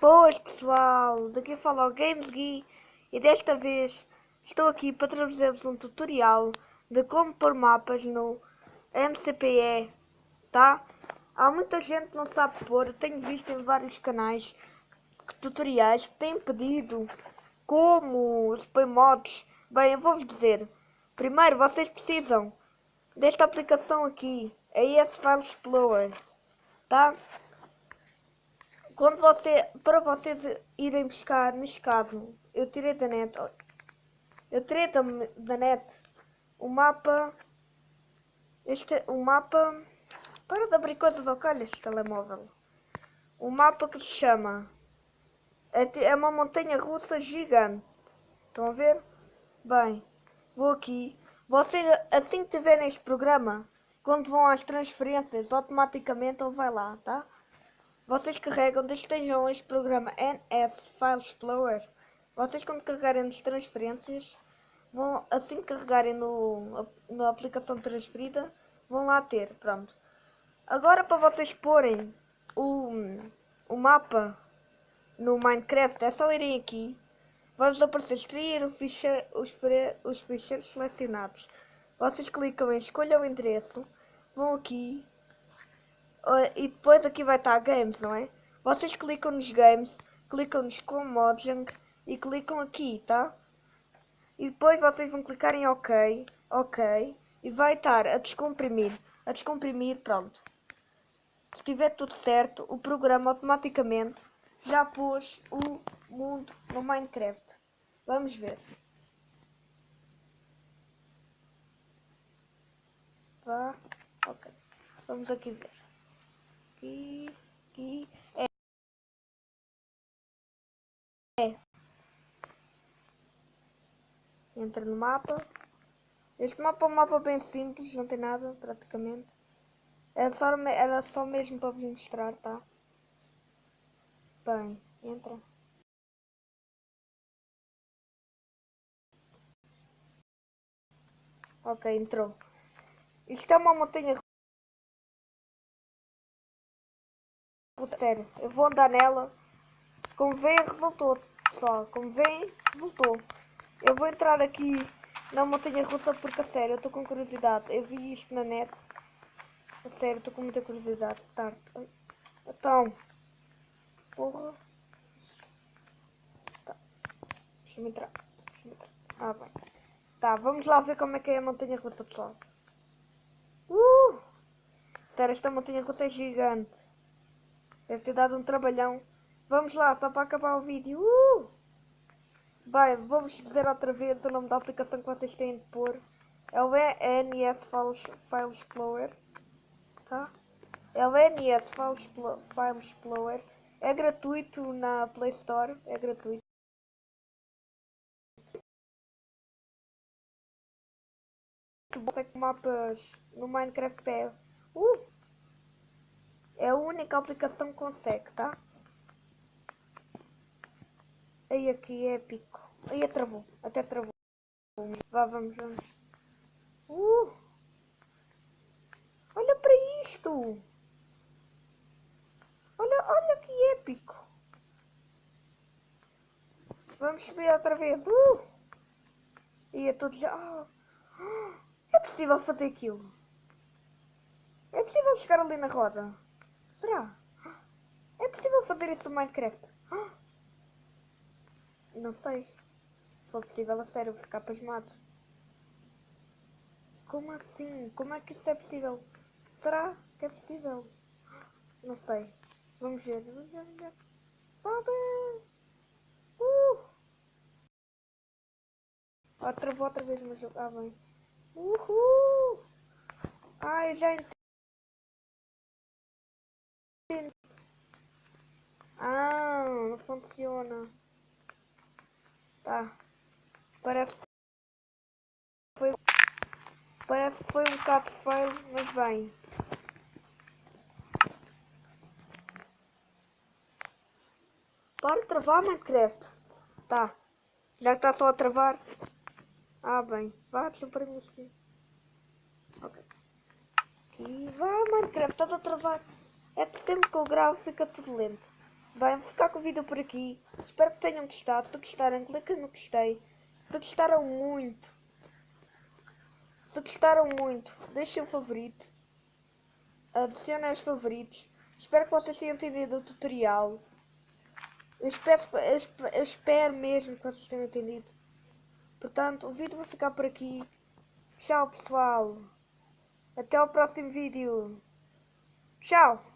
Boas pessoal, daqui fala o GamesGui e desta vez estou aqui para trazer-vos um tutorial de como pôr mapas no MCPE, tá? Há muita gente que não sabe pôr, eu tenho visto em vários canais tutoriais que têm pedido como se põe mods. Bem, eu vou-vos dizer, primeiro vocês precisam desta aplicação aqui, a ES File Explorer, tá? Para vocês irem buscar, neste caso, eu tirei da net, o mapa, o mapa, para de abrir coisas ao calho este telemóvel, o mapa que se chama, é uma montanha russa gigante, estão a ver? Bem, vou aqui, vocês assim que tiverem este programa, quando vão às transferências, automaticamente ele vai lá, tá? Vocês carregam, desde que estejam este programa NS File Explorer, vocês quando carregarem nas transferências, vão, assim que carregarem na aplicação transferida, vão lá ter, pronto. Agora para vocês porem o mapa no Minecraft, é só irem aqui, vai-vos aparecer extrair os ficheiros selecionados. Vocês clicam em escolha o endereço, vão aqui, e depois aqui vai estar Games, não é? Vocês clicam nos Games, clicam nos com Mojang e clicam aqui, tá? E depois vocês vão clicar em OK, OK, e vai estar a descomprimir, pronto. Se estiver tudo certo, o programa automaticamente já pôs o mundo no Minecraft. Vamos ver. Vá, ok. Vamos aqui ver. Aqui. É. Entra no mapa. Este mapa é um mapa bem simples, não tem nada praticamente. Era só mesmo para vos mostrar, tá? Bem, entra. Ok, entrou. Isto é uma montanha russa, sério. Eu vou andar nela. Como vêem, resultou, pessoal. Como vêem, resultou. Eu vou entrar aqui na montanha russa porque, a sério, eu estou com curiosidade. Eu vi isto na net. A sério, estou com muita curiosidade. Start. Então, porra. Tá. Deixa-me entrar. Ah, bem. Tá, vamos lá ver como é que é a montanha russa, pessoal. Sério, esta montanha russa é gigante. Deve ter dado um trabalhão. Vamos lá, só para acabar o vídeo. Bem, vou-vos dizer outra vez o nome da aplicação que vocês têm de pôr. É o NS File Explorer. Tá? É o NS File Explorer. É gratuito na Play Store. É gratuito. Você com mapas no Minecraft é a única aplicação que consegue, tá? Aí aqui é épico. Aí travou. Até travou. Vá, vamos. Olha para isto! Olha que épico! Vamos subir outra vez. E é tudo já. É possível fazer aquilo? É possível chegar ali na roda? Será? É possível fazer isso no Minecraft? Não sei. Se for possível, a sério, vou ficar pasmado. Como assim? Como é que isso é possível? Será que é possível? Não sei. Vamos ver. Sobe! Travou outra vez, mas bem. Uhul! Ai, já entendi. Ah, não funciona. Tá. Parece que foi, parece que foi um bocado fail, mas bem. Para de travar, Minecraft. Tá. Já que está só a travar. Ah, bem. Vá, deixa eu pôr a minha skin. Ok. Aqui. Vá, Minecraft, estás a travar. É que sempre que eu gravo fica tudo lento. Bem, vou ficar com o vídeo por aqui. Espero que tenham gostado. Se gostarem, cliquem no gostei. Se gostaram muito, deixem um favorito. Adicionem os favoritos. Espero que vocês tenham entendido o tutorial. Eu espero mesmo que vocês tenham entendido. Portanto, o vídeo vai ficar por aqui. Tchau, pessoal. Até o próximo vídeo. Tchau.